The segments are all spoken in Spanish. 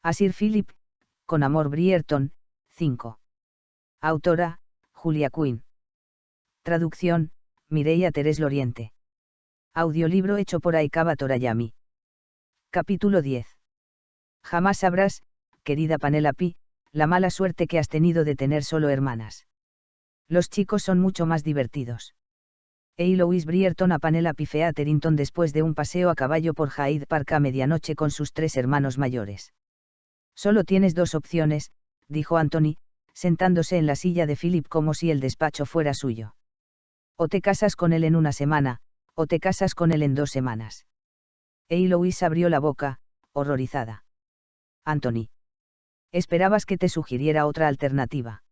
A Sir Philip, con amor Brierton, 5. Autora, Julia Quinn. Traducción, Mireia Terés Loriente. Audiolibro hecho por Aikaba Torayami. Capítulo 10. Jamás sabrás, querida Penelope, la mala suerte que has tenido de tener solo hermanas. Los chicos son mucho más divertidos. Louise Brierton a Penelope Featherington después de un paseo a caballo por Hyde Park a medianoche con sus 3 hermanos mayores. Solo tienes 2 opciones, dijo Anthony, sentándose en la silla de Philip como si el despacho fuera suyo. O te casas con él en 1 semana, o te casas con él en 2 semanas. Louise abrió la boca, horrorizada. Anthony. ¿Esperabas que te sugiriera otra alternativa?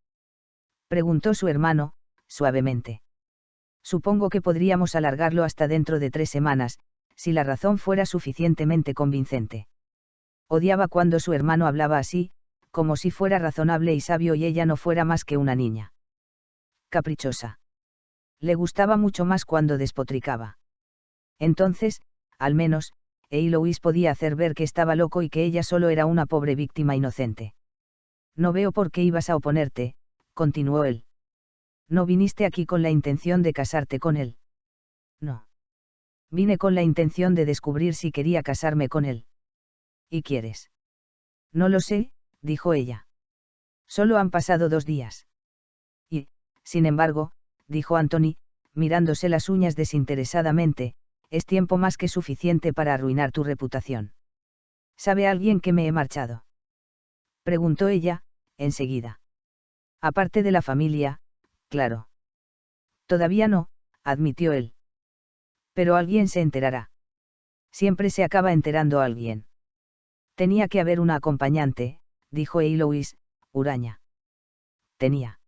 Preguntó su hermano, suavemente. Supongo que podríamos alargarlo hasta dentro de 3 semanas, si la razón fuera suficientemente convincente. Odiaba cuando su hermano hablaba así, como si fuera razonable y sabio y ella no fuera más que una niña. Caprichosa. Le gustaba mucho más cuando despotricaba. Entonces, al menos, Louise podía hacer ver que estaba loco y que ella solo era una pobre víctima inocente. No veo por qué ibas a oponerte, continuó él. ¿No viniste aquí con la intención de casarte con él? No. Vine con la intención de descubrir si quería casarme con él. ¿Y quieres? No lo sé, dijo ella. Solo han pasado 2 días. Y, sin embargo, dijo Anthony, mirándose las uñas desinteresadamente, es tiempo más que suficiente para arruinar tu reputación. ¿Sabe alguien que me he marchado? Preguntó ella, enseguida. Aparte de la familia, claro. Todavía no, admitió él. Pero alguien se enterará. Siempre se acaba enterando alguien. Tenía que haber una acompañante, dijo Louise, huraña. ¿Tenía?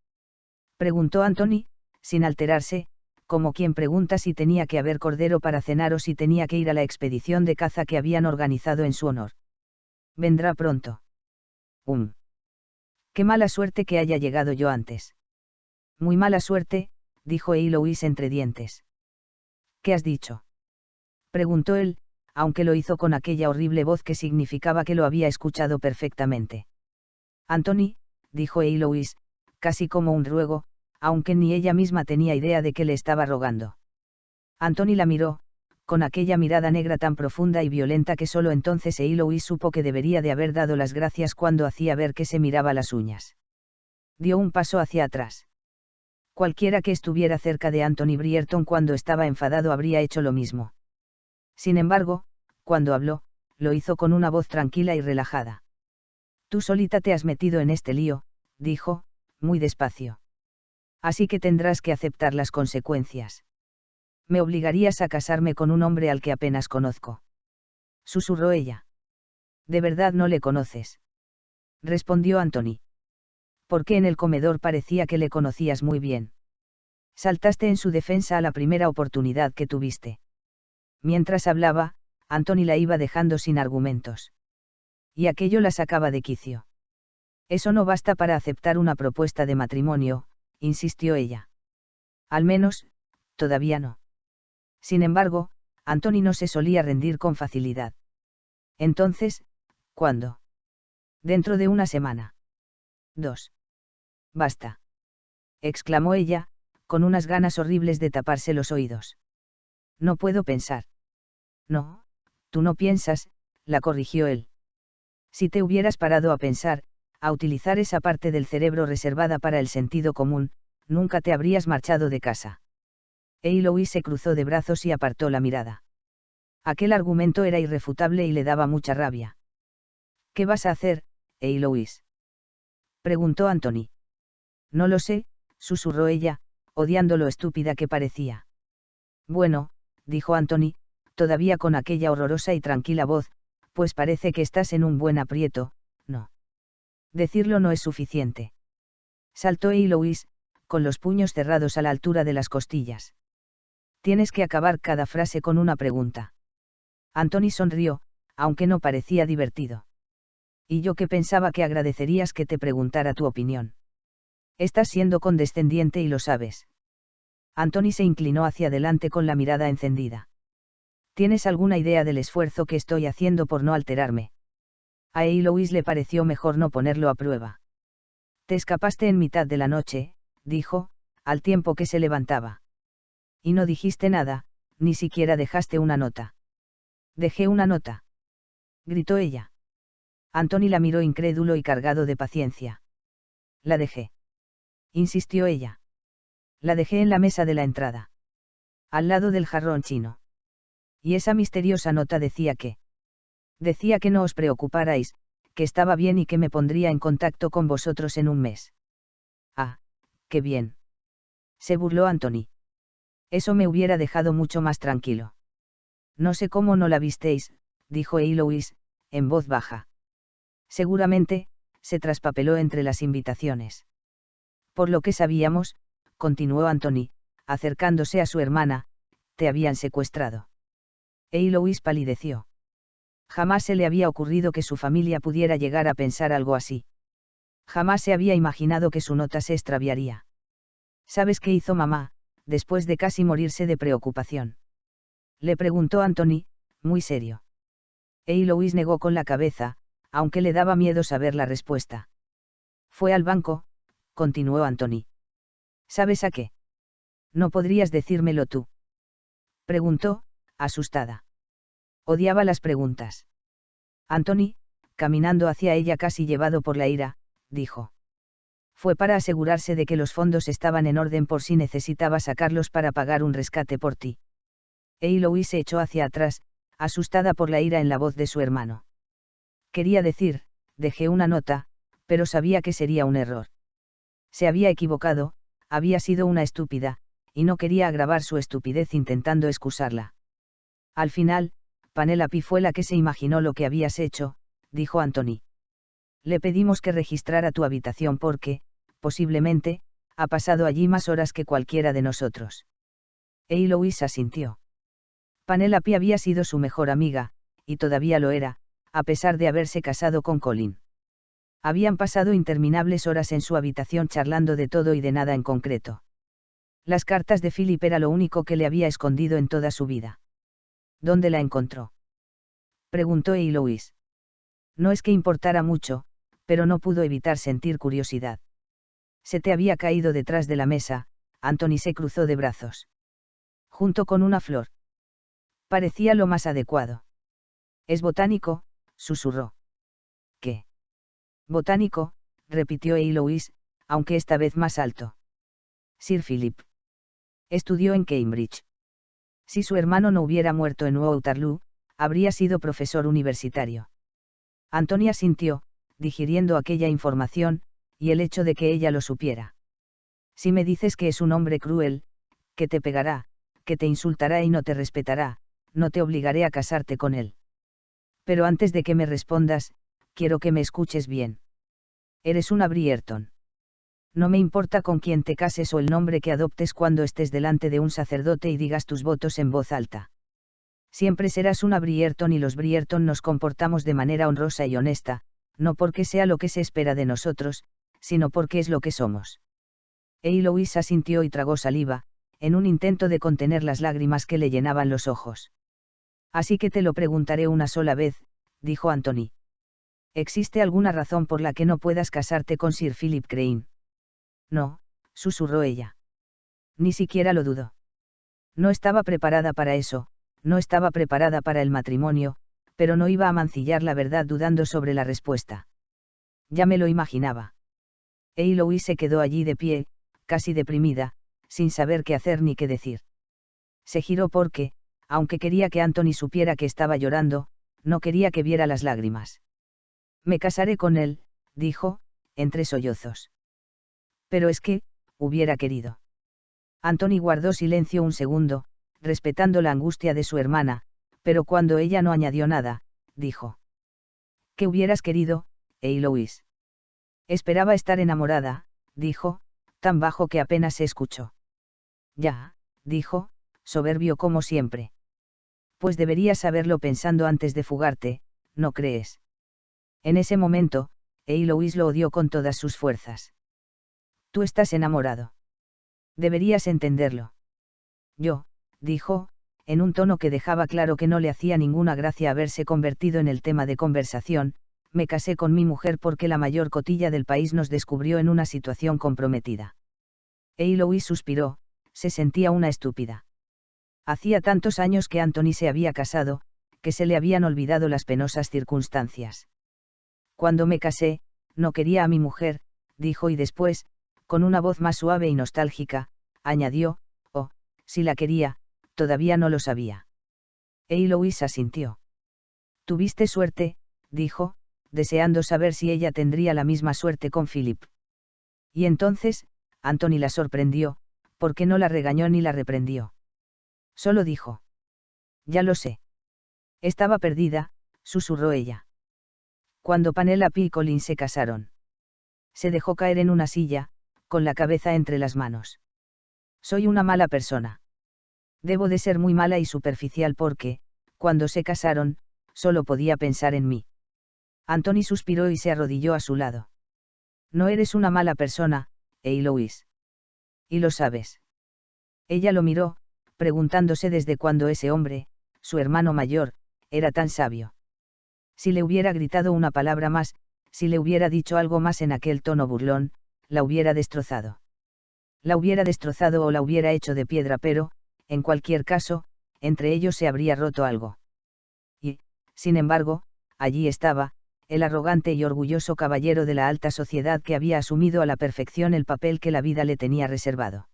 Preguntó Anthony, sin alterarse, como quien pregunta si tenía que haber cordero para cenar o si tenía que ir a la expedición de caza que habían organizado en su honor. Vendrá pronto. Qué mala suerte que haya llegado yo antes. Muy mala suerte, dijo Louise entre dientes. ¿Qué has dicho? Preguntó él, aunque lo hizo con aquella horrible voz que significaba que lo había escuchado perfectamente. Anthony, dijo Louise, casi como un ruego, aunque ni ella misma tenía idea de que le estaba rogando. Anthony la miró, con aquella mirada negra tan profunda y violenta que solo entonces Louise supo que debería de haber dado las gracias cuando hacía ver que se miraba las uñas. Dio un paso hacia atrás. Cualquiera que estuviera cerca de Anthony Brierton cuando estaba enfadado habría hecho lo mismo. Sin embargo, cuando habló, lo hizo con una voz tranquila y relajada. Tú solita te has metido en este lío, dijo, muy despacio. Así que tendrás que aceptar las consecuencias. Me obligarías a casarme con un hombre al que apenas conozco. Susurró ella. ¿De verdad no le conoces? Respondió Anthony. Porque en el comedor parecía que le conocías muy bien. Saltaste en su defensa a la primera oportunidad que tuviste. Mientras hablaba, Anthony la iba dejando sin argumentos. Y aquello la sacaba de quicio. Eso no basta para aceptar una propuesta de matrimonio, insistió ella. Al menos, todavía no. Sin embargo, Anthony no se solía rendir con facilidad. Entonces, ¿cuándo? Dentro de 1 semana. 2. Basta. Exclamó ella, con unas ganas horribles de taparse los oídos. No puedo pensar. No, tú no piensas, la corrigió él. Si te hubieras parado a pensar, a utilizar esa parte del cerebro reservada para el sentido común, nunca te habrías marchado de casa. Louise se cruzó de brazos y apartó la mirada. Aquel argumento era irrefutable y le daba mucha rabia. ¿Qué vas a hacer, Louise? Preguntó Anthony. No lo sé, susurró ella, odiando lo estúpida que parecía. Bueno, dijo Anthony, todavía con aquella horrorosa y tranquila voz, pues parece que estás en un buen aprieto, ¿no? Decirlo no es suficiente. Saltó Louise, con los puños cerrados a la altura de las costillas. Tienes que acabar cada frase con una pregunta. Anthony sonrió, aunque no parecía divertido. Y yo que pensaba que agradecerías que te preguntara tu opinión. Estás siendo condescendiente y lo sabes. Anthony se inclinó hacia adelante con la mirada encendida. ¿Tienes alguna idea del esfuerzo que estoy haciendo por no alterarme? A Eloise le pareció mejor no ponerlo a prueba. Te escapaste en mitad de la noche, dijo, al tiempo que se levantaba. Y no dijiste nada, ni siquiera dejaste una nota. Dejé una nota. Gritó ella. Anthony la miró incrédulo y cargado de paciencia. La dejé. Insistió ella. La dejé en la mesa de la entrada. Al lado del jarrón chino. Y esa misteriosa nota decía que. Decía que no os preocuparais, que estaba bien y que me pondría en contacto con vosotros en un mes. Ah, qué bien. Se burló Anthony. Eso me hubiera dejado mucho más tranquilo. No sé cómo no la visteis, dijo Eloise, en voz baja. Seguramente, se traspapeló entre las invitaciones. Por lo que sabíamos, continuó Anthony, acercándose a su hermana, te habían secuestrado. Eloise palideció. Jamás se le había ocurrido que su familia pudiera llegar a pensar algo así. Jamás se había imaginado que su nota se extraviaría. ¿Sabes qué hizo mamá, después de casi morirse de preocupación? Le preguntó Anthony, muy serio. Eloise negó con la cabeza, aunque le daba miedo saber la respuesta. Fue al banco, continuó Anthony. ¿Sabes a qué? ¿No podrías decírmelo tú? Preguntó, asustada. Odiaba las preguntas. Anthony, caminando hacia ella casi llevado por la ira, dijo. Fue para asegurarse de que los fondos estaban en orden por si necesitaba sacarlos para pagar un rescate por ti. Eloise se echó hacia atrás, asustada por la ira en la voz de su hermano. Quería decir, dejé una nota, pero sabía que sería un error. Se había equivocado, había sido una estúpida, y no quería agravar su estupidez intentando excusarla. Al final, Penelope fue la que se imaginó lo que habías hecho, dijo Anthony. Le pedimos que registrara tu habitación porque, posiblemente, ha pasado allí más horas que cualquiera de nosotros. Eloise asintió. Penelope había sido su mejor amiga, y todavía lo era, a pesar de haberse casado con Colin. Habían pasado interminables horas en su habitación charlando de todo y de nada en concreto. Las cartas de Philip era lo único que le había escondido en toda su vida. ¿Dónde la encontró? Preguntó Eloise. No es que importara mucho, pero no pudo evitar sentir curiosidad. Se te había caído detrás de la mesa, Anthony se cruzó de brazos. Junto con una flor. Parecía lo más adecuado. Es botánico, susurró. ¿Qué? Botánico, repitió Eloise, aunque esta vez más alto. Sir Philip. Estudió en Cambridge. Si su hermano no hubiera muerto en Waterloo, habría sido profesor universitario. Anthony asintió, digiriendo aquella información, y el hecho de que ella lo supiera. Si me dices que es un hombre cruel, que te pegará, que te insultará y no te respetará, no te obligaré a casarte con él. Pero antes de que me respondas, quiero que me escuches bien. Eres una Brierton. No me importa con quién te cases o el nombre que adoptes cuando estés delante de un sacerdote y digas tus votos en voz alta. Siempre serás una Brierton y los Brierton nos comportamos de manera honrosa y honesta, no porque sea lo que se espera de nosotros, sino porque es lo que somos. Eloise asintió y tragó saliva, en un intento de contener las lágrimas que le llenaban los ojos. Así que te lo preguntaré una sola vez, dijo Anthony. ¿Existe alguna razón por la que no puedas casarte con Sir Philip Crane? No, susurró ella. Ni siquiera lo dudo. No estaba preparada para eso, no estaba preparada para el matrimonio, pero no iba a mancillar la verdad dudando sobre la respuesta. Ya me lo imaginaba. Eloise se quedó allí de pie, casi deprimida, sin saber qué hacer ni qué decir. Se giró porque, aunque quería que Anthony supiera que estaba llorando, no quería que viera las lágrimas. Me casaré con él, dijo, entre sollozos. Pero es que, hubiera querido. Anthony guardó silencio un segundo, respetando la angustia de su hermana, pero cuando ella no añadió nada, dijo. ¿Qué hubieras querido, Eloise? Esperaba estar enamorada, dijo, tan bajo que apenas se escuchó. Ya, dijo, soberbio como siempre. Pues deberías saberlo pensando antes de fugarte, ¿no crees? En ese momento, Eloise lo odió con todas sus fuerzas. Tú estás enamorado. Deberías entenderlo. Yo, dijo, en un tono que dejaba claro que no le hacía ninguna gracia haberse convertido en el tema de conversación, Me casé con mi mujer porque la mayor cotilla del país nos descubrió en una situación comprometida. Eloise suspiró, se sentía una estúpida. Hacía tantos años que Anthony se había casado, que se le habían olvidado las penosas circunstancias. Cuando me casé, no quería a mi mujer, dijo y después, con una voz más suave y nostálgica, añadió, oh, si la quería, todavía no lo sabía. Eloise asintió. Tuviste suerte, dijo, deseando saber si ella tendría la misma suerte con Philip. Y entonces, Anthony la sorprendió, porque no la regañó ni la reprendió. Solo dijo. Ya lo sé. Estaba perdida, susurró ella. Cuando Penelope y Colin se casaron. Se dejó caer en una silla, con la cabeza entre las manos. Soy una mala persona. Debo de ser muy mala y superficial porque, cuando se casaron, solo podía pensar en mí. Anthony suspiró y se arrodilló a su lado. No eres una mala persona, Eloise. Y lo sabes. Ella lo miró, preguntándose desde cuándo ese hombre, su hermano mayor, era tan sabio. Si le hubiera gritado una palabra más, si le hubiera dicho algo más en aquel tono burlón, la hubiera destrozado. La hubiera destrozado o la hubiera hecho de piedra, pero, en cualquier caso, entre ellos se habría roto algo. Y, sin embargo, allí estaba, el arrogante y orgulloso caballero de la alta sociedad que había asumido a la perfección el papel que la vida le tenía reservado.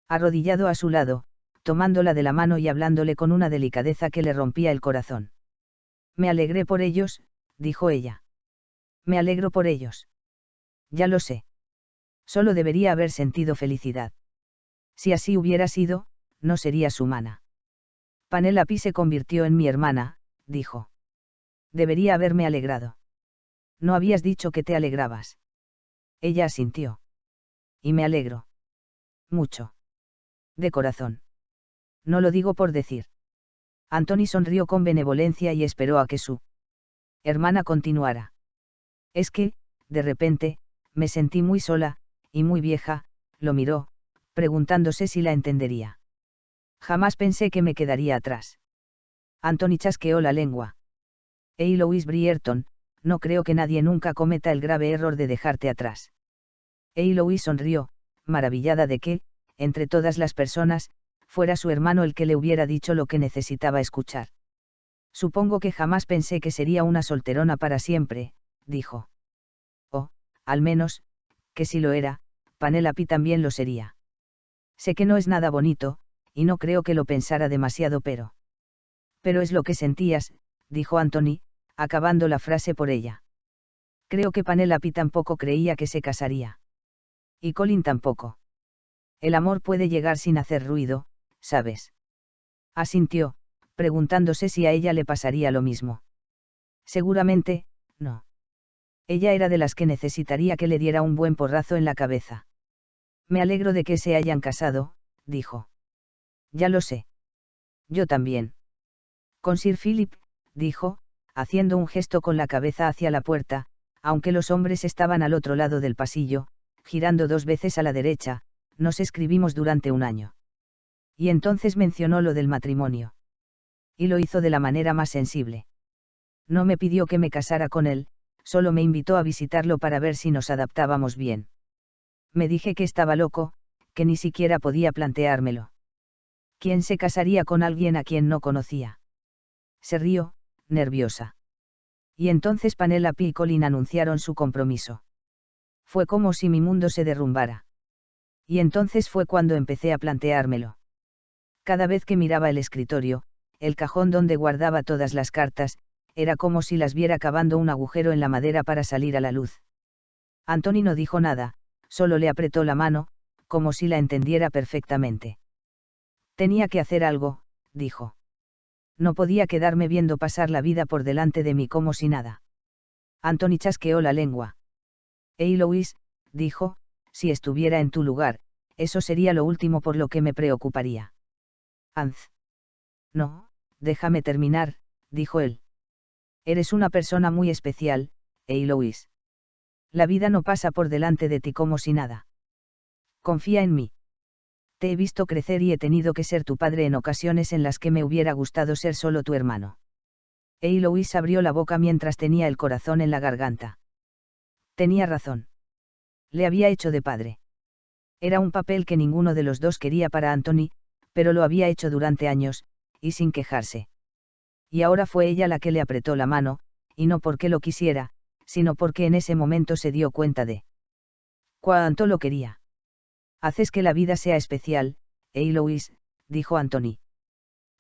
Arrodillado a su lado, tomándola de la mano y hablándole con una delicadeza que le rompía el corazón. Me alegré por ellos, dijo ella. Me alegro por ellos. Ya lo sé. Solo debería haber sentido felicidad. Si así hubiera sido, no serías humana. Penelope se convirtió en mi hermana, dijo. Debería haberme alegrado. No habías dicho que te alegrabas. Ella asintió. Y me alegro. Mucho. De corazón. No lo digo por decir. Anthony sonrió con benevolencia y esperó a que su hermana continuara. Es que, de repente, me sentí muy sola, y muy vieja, lo miró, preguntándose si la entendería. Jamás pensé que me quedaría atrás. Anthony chasqueó la lengua. Eloise Brierton, no creo que nadie nunca cometa el grave error de dejarte atrás. Eloise sonrió, maravillada de que, entre todas las personas, fuera su hermano el que le hubiera dicho lo que necesitaba escuchar. Supongo que jamás pensé que sería una solterona para siempre, dijo. O, al menos, que si lo era, Penelope también lo sería. Sé que no es nada bonito, y no creo que lo pensara demasiado, pero... Pero es lo que sentías, dijo Anthony, acabando la frase por ella. Creo que Penelope tampoco creía que se casaría. Y Colin tampoco. El amor puede llegar sin hacer ruido, ¿sabes? Asintió, preguntándose si a ella le pasaría lo mismo. Seguramente, no. Ella era de las que necesitaría que le diera un buen porrazo en la cabeza. Me alegro de que se hayan casado, dijo. Ya lo sé. Yo también. Con Sir Philip, dijo, haciendo un gesto con la cabeza hacia la puerta, aunque los hombres estaban al otro lado del pasillo, girando 2 veces a la derecha, nos escribimos durante un año. Y entonces mencionó lo del matrimonio. Y lo hizo de la manera más sensible. No me pidió que me casara con él, solo me invitó a visitarlo para ver si nos adaptábamos bien. Me dije que estaba loco, que ni siquiera podía planteármelo. ¿Quién se casaría con alguien a quien no conocía? Se rió, nerviosa. Y entonces Penelope y Colin anunciaron su compromiso. Fue como si mi mundo se derrumbara. Y entonces fue cuando empecé a planteármelo. Cada vez que miraba el escritorio, el cajón donde guardaba todas las cartas, era como si las viera cavando un agujero en la madera para salir a la luz. Anthony no dijo nada, solo le apretó la mano, como si la entendiera perfectamente. Tenía que hacer algo, dijo. No podía quedarme viendo pasar la vida por delante de mí como si nada. Anthony chasqueó la lengua. Eloise, dijo, si estuviera en tu lugar, eso sería lo último por lo que me preocuparía. Anz. No, déjame terminar, dijo él. Eres una persona muy especial, Eloise. La vida no pasa por delante de ti como si nada. Confía en mí. Te he visto crecer y he tenido que ser tu padre en ocasiones en las que me hubiera gustado ser solo tu hermano. Eloise abrió la boca mientras tenía el corazón en la garganta. Tenía razón. Le había hecho de padre. Era un papel que ninguno de los dos quería para Anthony, pero lo había hecho durante años, y sin quejarse. Y ahora fue ella la que le apretó la mano, y no porque lo quisiera, sino porque en ese momento se dio cuenta de cuánto lo quería. Haces que la vida sea especial, Eloise, dijo Anthony.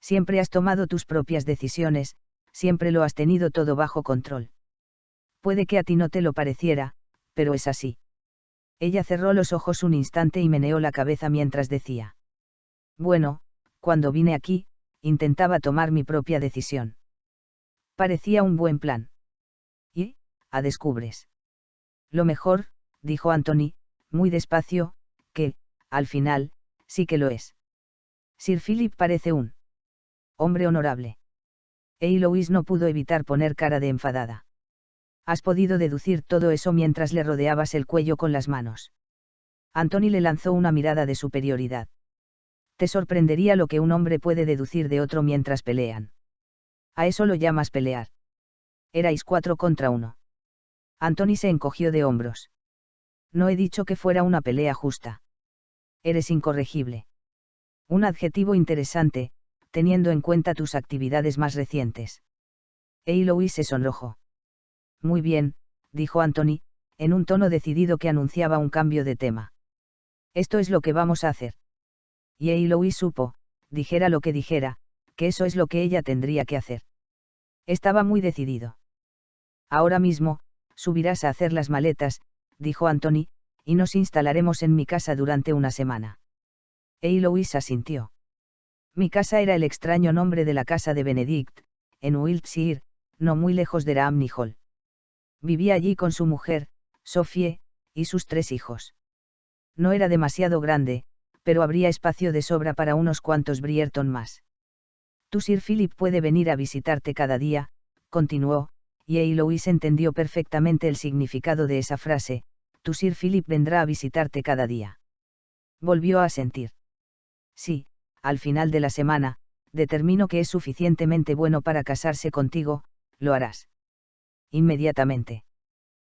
Siempre has tomado tus propias decisiones, siempre lo has tenido todo bajo control. Puede que a ti no te lo pareciera, pero es así. Ella cerró los ojos un instante y meneó la cabeza mientras decía. Bueno, cuando vine aquí, intentaba tomar mi propia decisión. Parecía un buen plan. Y, a descubres. Lo mejor, dijo Anthony, muy despacio, que, al final, sí que lo es. Sir Philip parece un hombre honorable. Eloise no pudo evitar poner cara de enfadada. Has podido deducir todo eso mientras le rodeabas el cuello con las manos. Anthony le lanzó una mirada de superioridad. Te sorprendería lo que un hombre puede deducir de otro mientras pelean. ¿A eso lo llamas pelear? Erais 4 contra 1. Anthony se encogió de hombros. No he dicho que fuera una pelea justa. Eres incorregible. Un adjetivo interesante, teniendo en cuenta tus actividades más recientes. Eloise se sonrojó. Muy bien, dijo Anthony, en un tono decidido que anunciaba un cambio de tema. Esto es lo que vamos a hacer. Y Eloise supo, dijera lo que dijera, que eso es lo que ella tendría que hacer. Estaba muy decidido. Ahora mismo, subirás a hacer las maletas, dijo Anthony, y nos instalaremos en mi casa durante una semana. Eloise asintió. Mi casa era el extraño nombre de la casa de Benedict, en Wiltshire, no muy lejos de Ramney Hall. Vivía allí con su mujer, Sophie, y sus 3 hijos. No era demasiado grande, pero habría espacio de sobra para unos cuantos Brierton más. Tu Sir Philip puede venir a visitarte cada día, continuó, y Eloise entendió perfectamente el significado de esa frase, tu Sir Philip vendrá a visitarte cada día. Volvió a asentir. Sí, al final de la semana, determino que es suficientemente bueno para casarse contigo, lo harás. Inmediatamente.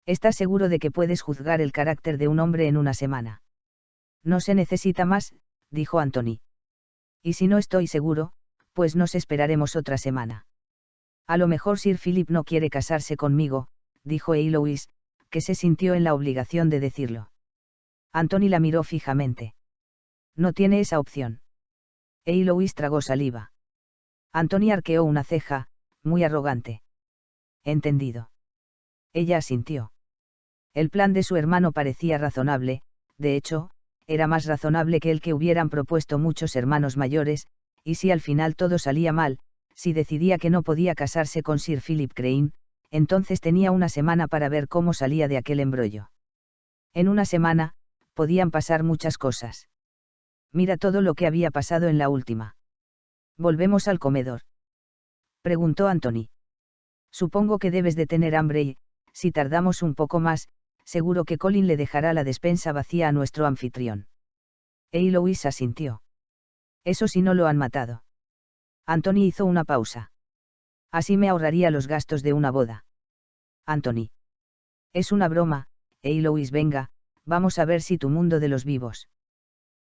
¿Estás seguro de que puedes juzgar el carácter de un hombre en una semana? No se necesita más, dijo Anthony. Y si no estoy seguro, pues nos esperaremos otra semana. A lo mejor Sir Philip no quiere casarse conmigo, dijo Eloise, que se sintió en la obligación de decirlo. Anthony la miró fijamente. No tiene esa opción. Eloise tragó saliva. Anthony arqueó una ceja, muy arrogante. Entendido. Ella asintió. El plan de su hermano parecía razonable, de hecho, era más razonable que el que hubieran propuesto muchos hermanos mayores, y si al final todo salía mal, si decidía que no podía casarse con Sir Philip Crane, entonces tenía una semana para ver cómo salía de aquel embrollo. En una semana, podían pasar muchas cosas. Mira todo lo que había pasado en la última. ¿Volvemos al comedor?, preguntó Anthony. Supongo que debes de tener hambre y, si tardamos un poco más, seguro que Colin le dejará la despensa vacía a nuestro anfitrión. Eloise asintió. Eso si no lo han matado. Anthony hizo una pausa. Así me ahorraría los gastos de una boda. Anthony. Es una broma, Eloise, venga, vamos a ver si tu mundo de los vivos.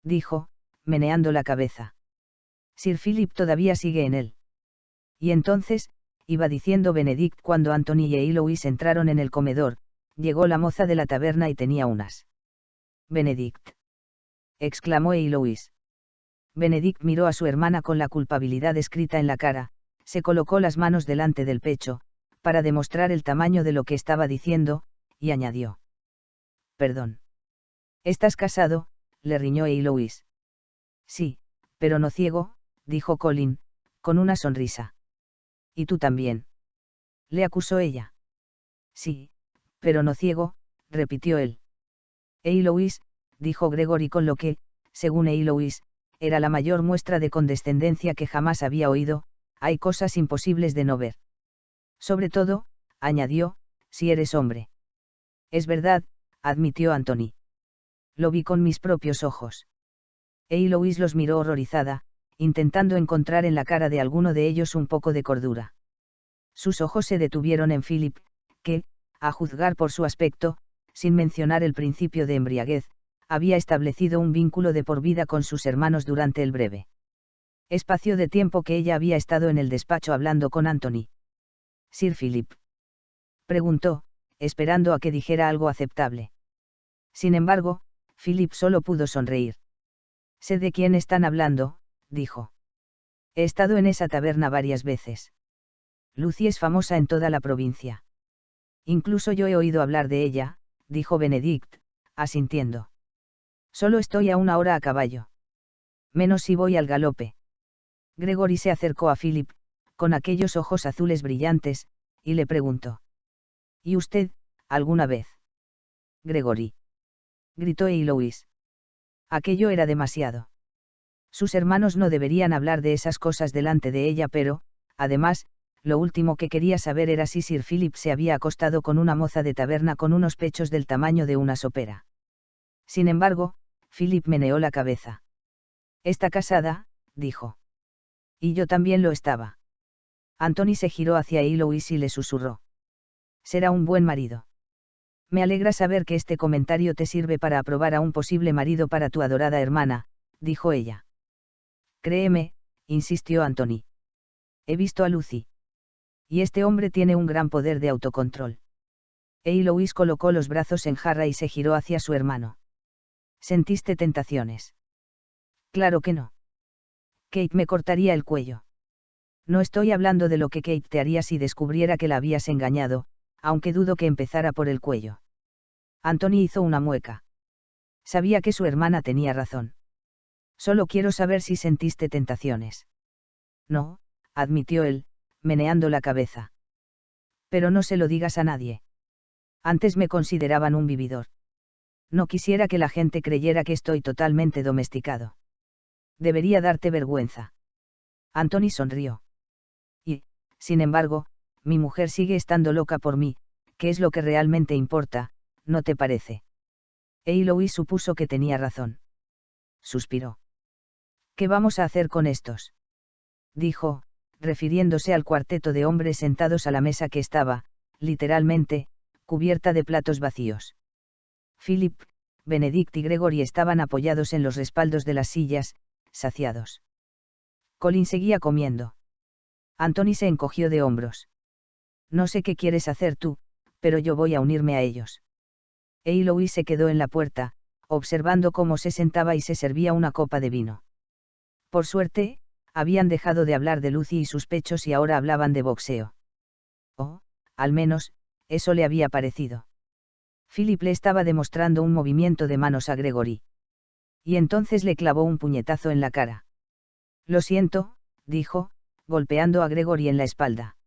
Dijo, meneando la cabeza. Sir Philip todavía sigue en él. Y entonces, iba diciendo Benedict cuando Anthony y Eloise entraron en el comedor, llegó la moza de la taberna y tenía unas. Benedict. Exclamó Eloise. Benedict miró a su hermana con la culpabilidad escrita en la cara, se colocó las manos delante del pecho, para demostrar el tamaño de lo que estaba diciendo, y añadió. Perdón. ¿Estás casado?, le riñó Eloise. Sí, pero no ciego, dijo Colin, con una sonrisa. ¿Y tú también?, le acusó ella. Sí, pero no ciego, repitió él. Eloise, dijo Gregory con lo que, según Eloise, era la mayor muestra de condescendencia que jamás había oído, hay cosas imposibles de no ver. Sobre todo, añadió, si eres hombre. Es verdad, admitió Anthony. Lo vi con mis propios ojos. Eloise los miró horrorizada, intentando encontrar en la cara de alguno de ellos un poco de cordura. Sus ojos se detuvieron en Philip, que, a juzgar por su aspecto, sin mencionar el principio de embriaguez, había establecido un vínculo de por vida con sus hermanos durante el breve espacio de tiempo que ella había estado en el despacho hablando con Anthony. Sir Philip. Preguntó, esperando a que dijera algo aceptable. Sin embargo, Philip solo pudo sonreír. Sé de quién están hablando, dijo. He estado en esa taberna varias veces. Lucy es famosa en toda la provincia. Incluso yo he oído hablar de ella, dijo Benedict, asintiendo. Solo estoy a 1 hora a caballo. Menos si voy al galope. Gregory se acercó a Philip, con aquellos ojos azules brillantes, y le preguntó. ¿Y usted, alguna vez? Gregory. Gritó Eloise. Aquello era demasiado. Sus hermanos no deberían hablar de esas cosas delante de ella, pero, además, lo último que quería saber era si Sir Philip se había acostado con una moza de taberna con unos pechos del tamaño de una sopera. Sin embargo, Philip meneó la cabeza. Está casada, dijo. Y yo también lo estaba. Anthony se giró hacia Eloise y le susurró. Será un buen marido. Me alegra saber que este comentario te sirve para aprobar a un posible marido para tu adorada hermana, dijo ella. Créeme, insistió Anthony. He visto a Lucy. Y este hombre tiene un gran poder de autocontrol. Eloise colocó los brazos en jarra y se giró hacia su hermano. ¿Sentiste tentaciones? Claro que no. Kate me cortaría el cuello. No estoy hablando de lo que Kate te haría si descubriera que la habías engañado, aunque dudo que empezara por el cuello. Anthony hizo una mueca. Sabía que su hermana tenía razón. Solo quiero saber si sentiste tentaciones. No, admitió él, meneando la cabeza. Pero no se lo digas a nadie. Antes me consideraban un vividor. No quisiera que la gente creyera que estoy totalmente domesticado. Debería darte vergüenza. Anthony sonrió. Y, sin embargo, mi mujer sigue estando loca por mí, que es lo que realmente importa, ¿no te parece? Eloise supuso que tenía razón. Suspiró. ¿Qué vamos a hacer con estos? Dijo, refiriéndose al cuarteto de hombres sentados a la mesa que estaba, literalmente, cubierta de platos vacíos. Philip, Benedict y Gregory estaban apoyados en los respaldos de las sillas, saciados. Colin seguía comiendo. Anthony se encogió de hombros. No sé qué quieres hacer tú, pero yo voy a unirme a ellos. Eloise se quedó en la puerta, observando cómo se sentaba y se servía una copa de vino. Por suerte, habían dejado de hablar de Lucy y sus pechos y ahora hablaban de boxeo. O, al menos, eso le había parecido. Philip le estaba demostrando un movimiento de manos a Gregory. Y entonces le clavó un puñetazo en la cara. Lo siento, dijo, golpeando a Gregory en la espalda.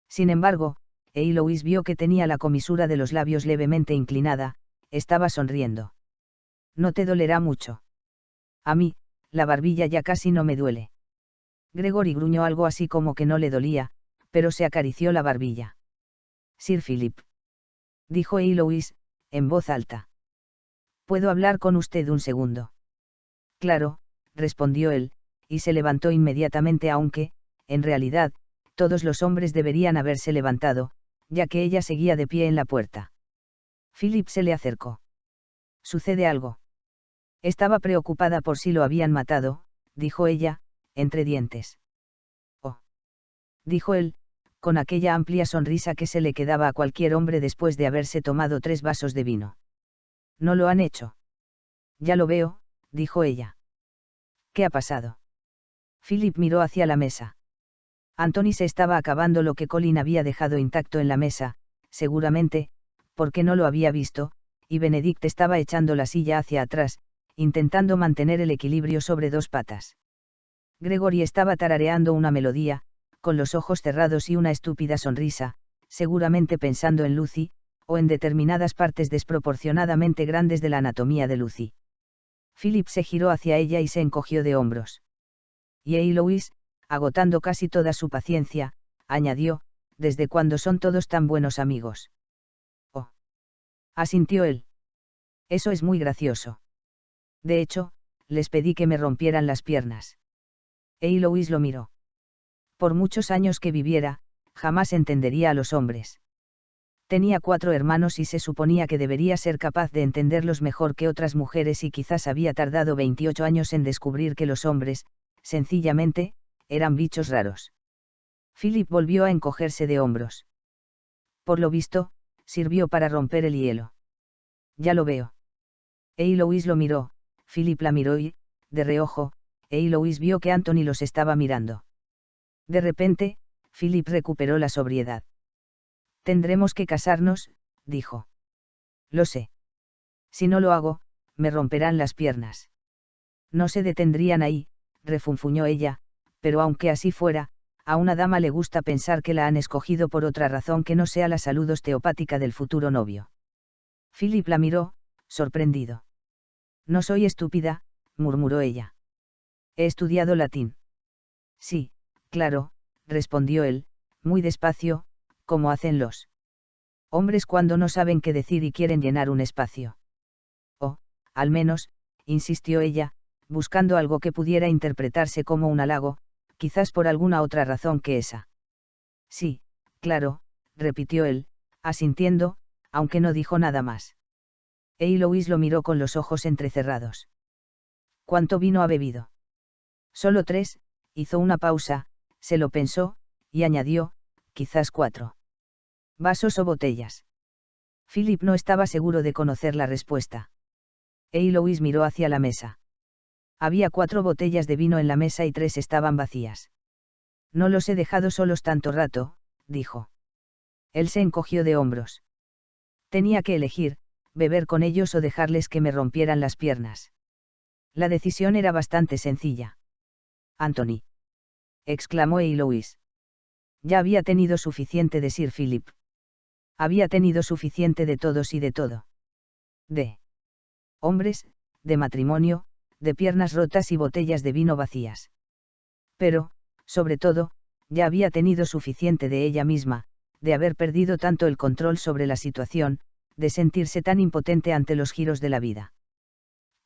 Sin embargo, Eloise vio que tenía la comisura de los labios levemente inclinada, estaba sonriendo. No te dolerá mucho. A mí, la barbilla ya casi no me duele. Gregory gruñó algo así como que no le dolía, pero se acarició la barbilla. Sir Philip. Dijo Eloise, en voz alta. ¿Puedo hablar con usted un segundo? Claro, respondió él, y se levantó inmediatamente aunque, en realidad, todos los hombres deberían haberse levantado, ya que ella seguía de pie en la puerta. Philip se le acercó. ¿Sucede algo? Estaba preocupada por si lo habían matado, dijo ella, entre dientes. Oh. Dijo él, con aquella amplia sonrisa que se le quedaba a cualquier hombre después de haberse tomado 3 vasos de vino. No lo han hecho. Ya lo veo, dijo ella. ¿Qué ha pasado? Philip miró hacia la mesa. Anthony se estaba acabando lo que Colin había dejado intacto en la mesa, seguramente, porque no lo había visto, y Benedict estaba echando la silla hacia atrás, intentando mantener el equilibrio sobre 2 patas. Gregory estaba tarareando una melodía, con los ojos cerrados y una estúpida sonrisa, seguramente pensando en Lucy, o en determinadas partes desproporcionadamente grandes de la anatomía de Lucy. Philip se giró hacia ella y se encogió de hombros. Y Eloise, agotando casi toda su paciencia, añadió, ¿desde cuándo son todos tan buenos amigos? Oh. Asintió él. Eso es muy gracioso. De hecho, les pedí que me rompieran las piernas. Eloise lo miró. Por muchos años que viviera, jamás entendería a los hombres. Tenía 4 hermanos y se suponía que debería ser capaz de entenderlos mejor que otras mujeres y quizás había tardado 28 años en descubrir que los hombres, sencillamente, eran bichos raros. Philip volvió a encogerse de hombros. Por lo visto, sirvió para romper el hielo. Ya lo veo. Eloise lo miró, Philip la miró y, de reojo, Eloise vio que Anthony los estaba mirando. De repente, Philip recuperó la sobriedad. Tendremos que casarnos, dijo. Lo sé. Si no lo hago, me romperán las piernas. No se detendrían ahí, refunfuñó ella, pero aunque así fuera, a una dama le gusta pensar que la han escogido por otra razón que no sea la salud osteopática del futuro novio. Philip la miró, sorprendido. No soy estúpida, murmuró ella. He estudiado latín. Sí, claro, respondió él, muy despacio, como hacen los hombres cuando no saben qué decir y quieren llenar un espacio. O, al menos, insistió ella, buscando algo que pudiera interpretarse como un halago, quizás por alguna otra razón que esa. Sí, claro, repitió él, asintiendo, aunque no dijo nada más. Eloise lo miró con los ojos entrecerrados. ¿Cuánto vino ha bebido? Solo 3, hizo una pausa, se lo pensó, y añadió, quizás 4. ¿Vasos o botellas? Philip no estaba seguro de conocer la respuesta. Eloise miró hacia la mesa. Había 4 botellas de vino en la mesa y 3 estaban vacías. No los he dejado solos tanto rato, dijo. Él se encogió de hombros. Tenía que elegir, beber con ellos o dejarles que me rompieran las piernas. La decisión era bastante sencilla. Anthony. Exclamó Eloise. Ya había tenido suficiente de Sir Philip. Había tenido suficiente de todos y de todo. De hombres, de matrimonio, de piernas rotas y botellas de vino vacías. Pero, sobre todo, ya había tenido suficiente de ella misma, de haber perdido tanto el control sobre la situación, de sentirse tan impotente ante los giros de la vida.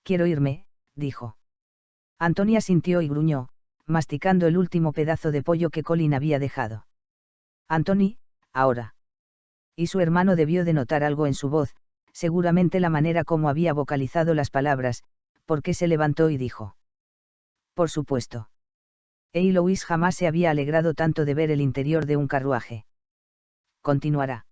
Quiero irme, dijo. Antonia sintió y gruñó, masticando el último pedazo de pollo que Colin había dejado. Anthony, ahora. Y su hermano debió de notar algo en su voz, seguramente la manera como había vocalizado las palabras, porque se levantó y dijo. Por supuesto. Eloise jamás se había alegrado tanto de ver el interior de un carruaje. Continuará.